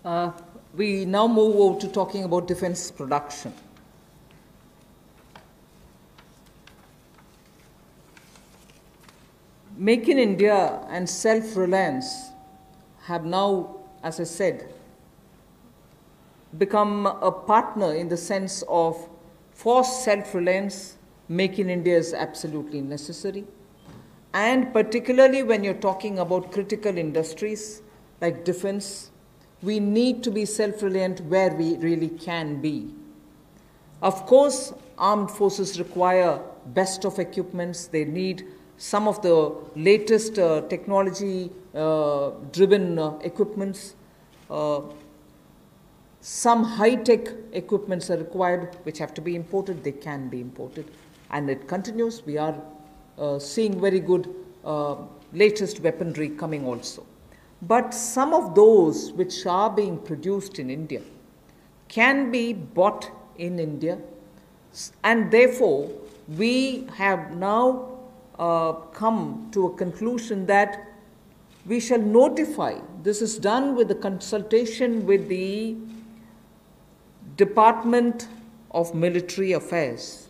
Uh, we now move over to talking about defense production. Make in India and self-reliance have now, as I said, become a partner in the sense of for self-reliance, Make in India is absolutely necessary. And particularly when you're talking about critical industries like defense, we need to be self-reliant where we really can be. Of course, armed forces require best of equipments. They need some of the latest technology-driven equipments. Some high-tech equipments are required, which have to be imported. They can be imported. And it continues. We are seeing very good latest weaponry coming also. But some of those which are being produced in India can be bought in India. And therefore, we have now come to a conclusion that we shall notify. This is done with the consultation with the Department of Military Affairs.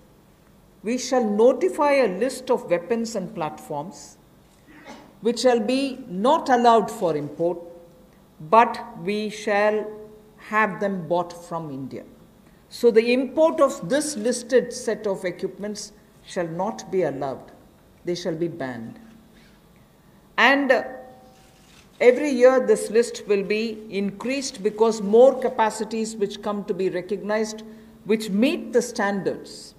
We shall notify a list of weapons and platforms which shall be not allowed for import, but we shall have them bought from India. So the import of this listed set of equipments shall not be allowed. They shall be banned. And every year this list will be increased because more capacities which come to be recognized, which meet the standards,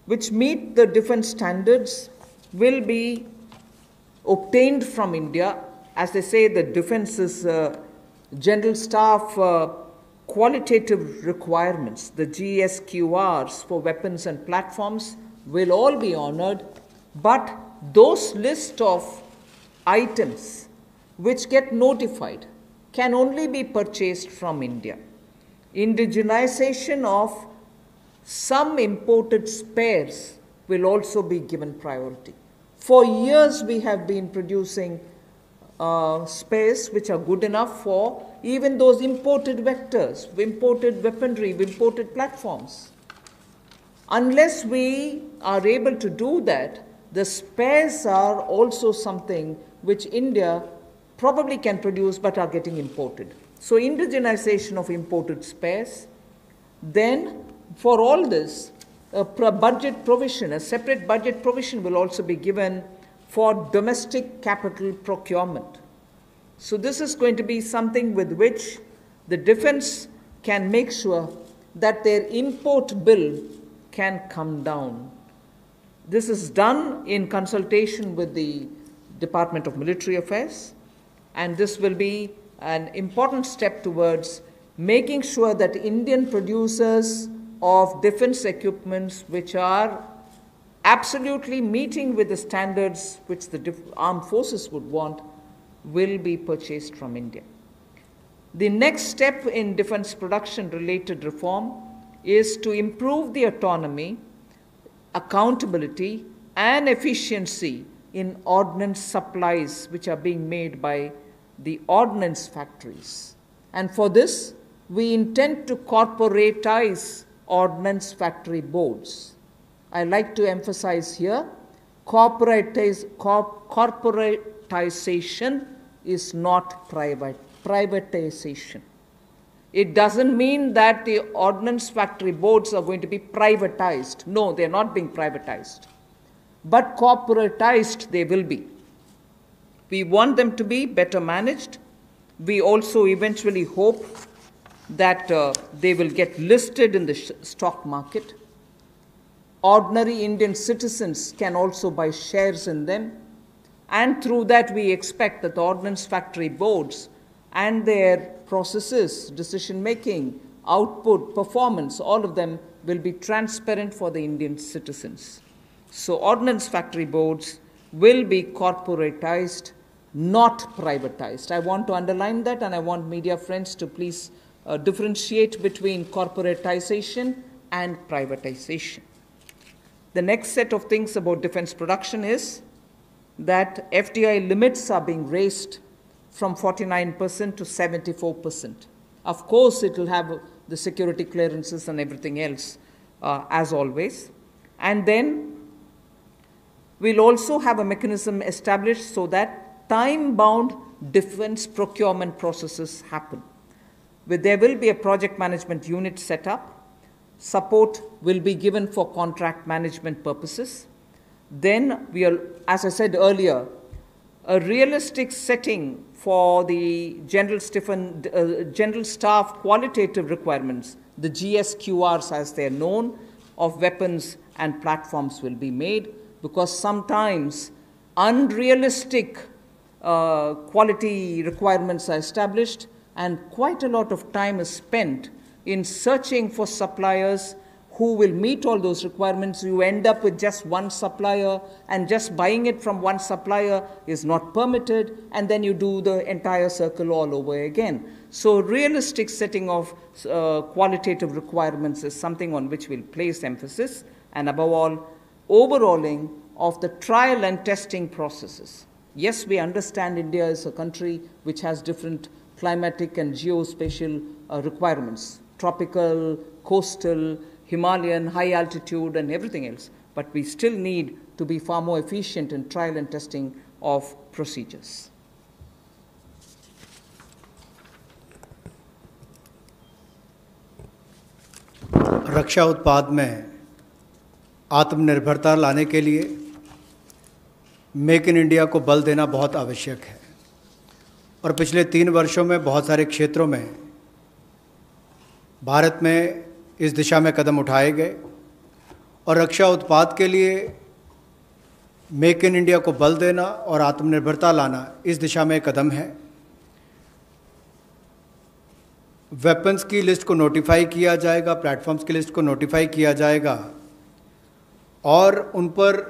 which meet the defense standards, will be obtained from India. As they say, the defense is general staff qualitative requirements, the GSQRs for weapons and platforms will all be honored, but those list of items which get notified can only be purchased from India. Indigenization of some imported spares will also be given priority. For years we have been producing spares which are good enough for even those imported vectors, imported weaponry, imported platforms. Unless we are able to do that, the spares are also something which India probably can produce but are getting imported. So indigenization of imported spares. Then for all this, a budget provision, a separate budget provision will also be given for domestic capital procurement. So this is going to be something with which the defense can make sure that their import bill can come down. This is done in consultation with the Department of Military Affairs, and this will be an important step towards making sure that Indian producers of defense equipments which are absolutely meeting with the standards which the armed forces would want will be purchased from India. The next step in defense production related reform is to improve the autonomy, accountability and efficiency in ordnance supplies which are being made by the ordnance factories. And for this, we intend to corporatize ordnance factory boards. I like to emphasize here, corporatization is not privatization. It doesn't mean that the ordnance factory boards are going to be privatized. No, they're not being privatized. But corporatized they will be. We want them to be better managed. We also eventually hope that they will get listed in the stock market. Ordinary Indian citizens can also buy shares in them. And through that, we expect that the ordnance factory boards and their processes, decision-making, output, performance, all of them will be transparent for the Indian citizens. So ordnance factory boards will be corporatized, not privatized. I want to underline that, and I want media friends to please differentiate between corporatization and privatization. The next set of things about defense production is that FDI limits are being raised from 49% to 74%. Of course, it will have the security clearances and everything else, as always. And then we'll also have a mechanism established so that time-bound defense procurement processes happen. There will be a project management unit set up. Support will be given for contract management purposes. Then as I said earlier, a realistic setting for the general staff qualitative requirements, the GSQRs as they're known, of weapons and platforms will be made, because sometimes unrealistic quality requirements are established and quite a lot of time is spent in searching for suppliers who will meet all those requirements. You end up with just one supplier, and just buying it from one supplier is not permitted, and then you do the entire circle all over again. So realistic setting of qualitative requirements is something on which we'll place emphasis, and above all, overhauling of the trial and testing processes. Yes, we understand India is a country which has different climatic and geospatial requirements, tropical, coastal, Himalayan, high altitude, and everything else. But we still need to be far more efficient in trial and testing of procedures. रक्षा उत्पाद में आत्मनिर्भरता लाने के लिए make in India को बल देना बहुत आवश्यक है, और पिछले 3 वर्षों में बहुत सारे क्षेत्रों में भारत में इस दिशा में कदम उठाए गए, और रक्षा उत्पाद के लिए मेक इन इंडिया को बल देना और आत्मनिर्भरता लाना इस दिशा में कदम है। वेपन्स की लिस्ट को नोटिफाई किया जाएगा, प्लेटफॉर्म्स की लिस्ट को नोटिफाई किया जाएगा, और उन पर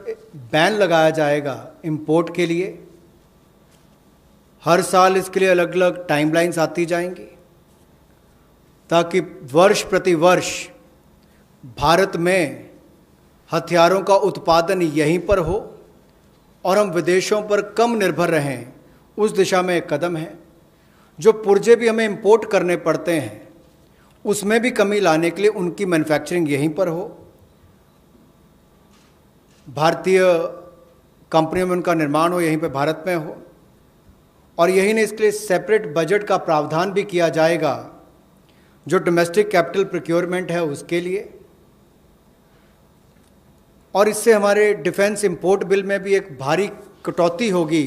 बैन लगाया जाएगा इंपोर्ट के लिए। हर साल इसके लिए अलग अलग टाइमलाइंस आती जाएंगी, ताकि वर्ष प्रति वर्ष भारत में हथियारों का उत्पादन यहीं पर हो और हम विदेशों पर कम निर्भर रहें। उस दिशा में एक कदम है। जो पुर्जे भी हमें इंपोर्ट करने पड़ते हैं, उसमें भी कमी लाने के लिए उनकी मैन्युफैक्चरिंग यहीं पर हो, भारतीय कंपनियों में उनका निर्माण हो, यहीं पे भारत में हो। और यही नहीं, इसके लिए सेपरेट बजट का प्रावधान भी किया जाएगा, जो डोमेस्टिक कैपिटल प्रोक्योरमेंट है उसके लिए। और इससे हमारे डिफेंस इंपोर्ट बिल में भी एक भारी कटौती होगी,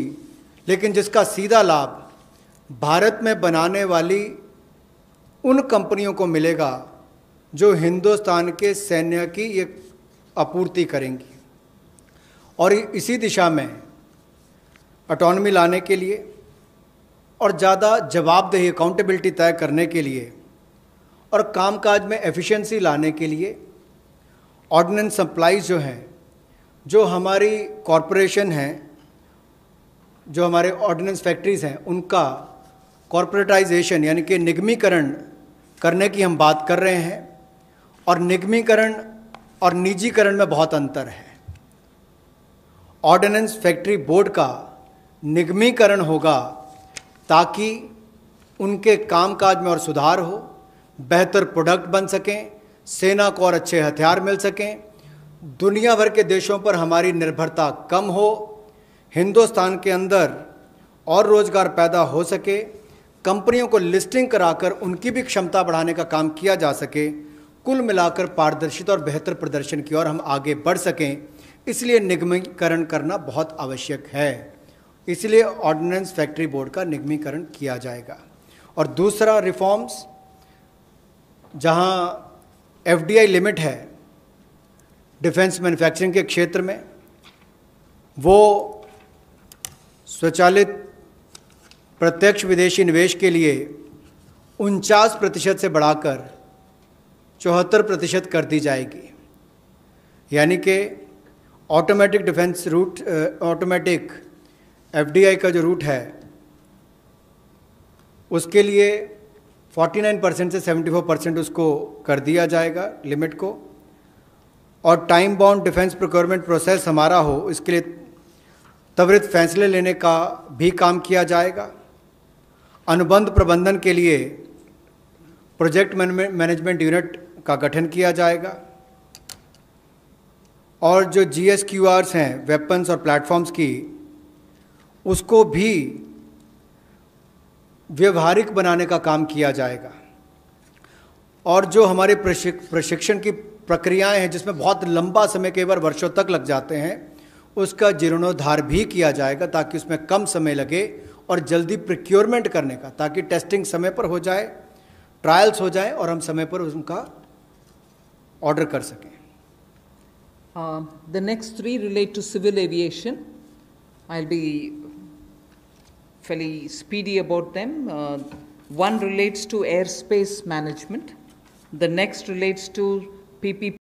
लेकिन जिसका सीधा लाभ भारत में बनाने वाली उन कंपनियों को मिलेगा जो हिंदुस्तान के सैन्य की एक आपूर्ति करेंगी। और इसी दिशा में ऑटोनॉमी लाने के लिए और ज़्यादा जवाबदेही, अकाउंटेबिलिटी तय करने के लिए और कामकाज में एफिशिएंसी लाने के लिए ऑर्डिनेंस सप्लाईज जो हैं, जो हमारी कॉरपोरेशन हैं, जो हमारे ऑर्डिनेंस फैक्ट्रीज़ हैं, उनका कॉर्पोरेटाइजेशन यानी कि निगमीकरण करने की हम बात कर रहे हैं। और निगमीकरण और निजीकरण में बहुत अंतर है। ऑर्डिनेंस फैक्ट्री बोर्ड का निगमीकरण होगा ताकि उनके कामकाज में और सुधार हो, बेहतर प्रोडक्ट बन सकें, सेना को और अच्छे हथियार मिल सकें, दुनिया भर के देशों पर हमारी निर्भरता कम हो, हिंदुस्तान के अंदर और रोज़गार पैदा हो सके, कंपनियों को लिस्टिंग कराकर उनकी भी क्षमता बढ़ाने का काम किया जा सके। कुल मिलाकर पारदर्शिता और बेहतर प्रदर्शन की ओर हम आगे बढ़ सकें। इसलिए निगमीकरण करना बहुत आवश्यक है। इसलिए ऑर्डिनेंस फैक्ट्री बोर्ड का निगमीकरण किया जाएगा। और दूसरा रिफॉर्म्स, जहां FDI लिमिट है डिफेंस मैन्युफैक्चरिंग के क्षेत्र में, वो स्वचालित प्रत्यक्ष विदेशी निवेश के लिए 49% से बढ़ाकर 74% कर दी जाएगी। यानी कि automatic defence route, automatic FDI का जो रूट है उसके लिए 49% से 74% उसको कर दिया जाएगा लिमिट को। और time bound defence procurement process हमारा हो, इसके लिए त्वरित फैसले लेने का भी काम किया जाएगा। अनुबंध प्रबंधन के लिए प्रोजेक्ट मैनेजमेंट यूनिट का गठन किया जाएगा और जो GSQRs हैं वेपन्स और प्लेटफॉर्म्स की, उसको भी व्यवहारिक बनाने का काम किया जाएगा। और जो हमारे प्रशिक्षण की प्रक्रियाएं हैं जिसमें बहुत लंबा समय, कई बार वर्षों तक लग जाते हैं, उसका जीर्णोद्धार भी किया जाएगा ताकि उसमें कम समय लगे और जल्दी प्रोक्योरमेंट करने का, ताकि टेस्टिंग समय पर हो जाए, ट्रायल्स हो जाए और हम समय पर उनका ऑर्डर कर सकें। The next three relate to civil aviation. I'll be fairly speedy about them. One relates to airspace management. The next relates to PPP